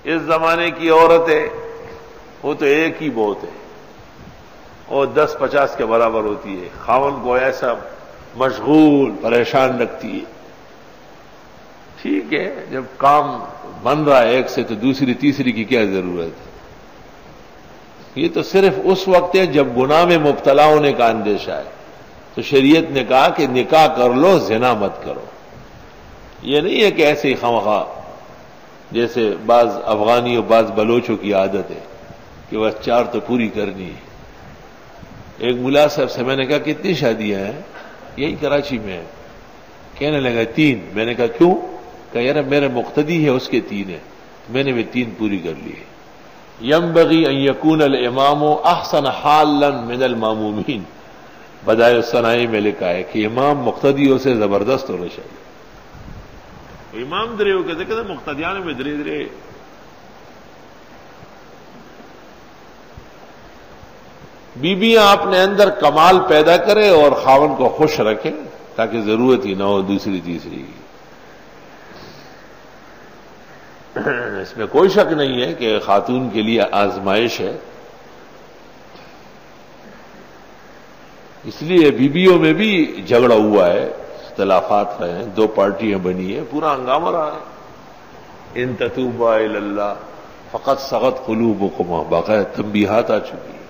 اس زمانے کی عورتیں وہ تو ایک ہی بہت ہے، اور 10-50 کے برابر ہوتی ہے، خاوند کو ایسا مشغول پریشان رکھتی ہے۔ ٹھیک ہے، جب کام بن رہا ہے ایک سے تو دوسری تیسری کی کیا ضرورت ہے؟ یہ تو صرف اس وقت ہے جب گناہ میں مبتلا ہونے کا اندیشہ ہے، تو شریعت نے کہا کہ نکاح کر لو، زنا مت کرو۔ یہ نہیں ہے کہ ایسے ہی خواہ جیسے بعض افغانی اور بعض بلوچوں کی عادت ہے کہ بس 4 تو پوری کرنی ہے۔ ایک ملا صاحب سے میں نے کہا کتنی شادیاں ہیں؟ یہی کراچی میں ہے۔ کہنے لگا 3۔ میں نے کہا کیوں؟ کہ یار میرے مقتدی ہے اس کے 3 ہیں، میں نے بھی 3 پوری کر لی ہے۔ ينبغي ان يكون الامام احسن حالا من المامومین، بدائع الصنائع میں لکھا ہے کہ امام مقتدیوں سے زبردست ہونا چاہیے۔ امام درے ہو کہتے مقتدیان میں درے درے۔ بیویاں اپنے اندر کمال پیدا کرے اور خاوند کو خوش رکھے تاکہ ضرورت ہی نہ ہو دوسری تیسری کی۔ اس میں کوئی شک نہیں ہے کہ خاتون کے لیے آزمائش ہے، اس لیے بیویوں میں بھی جھگڑا ہوا ہے، اختلافات رہے ہیں، 2 پارٹیاں بنی ہیں، پورا ہنگامہ رہا ہے۔ ان تتوبا الی اللہ فقد صغت قلوبکما، باقاعدہ تنبیہات آ چکی ہیں۔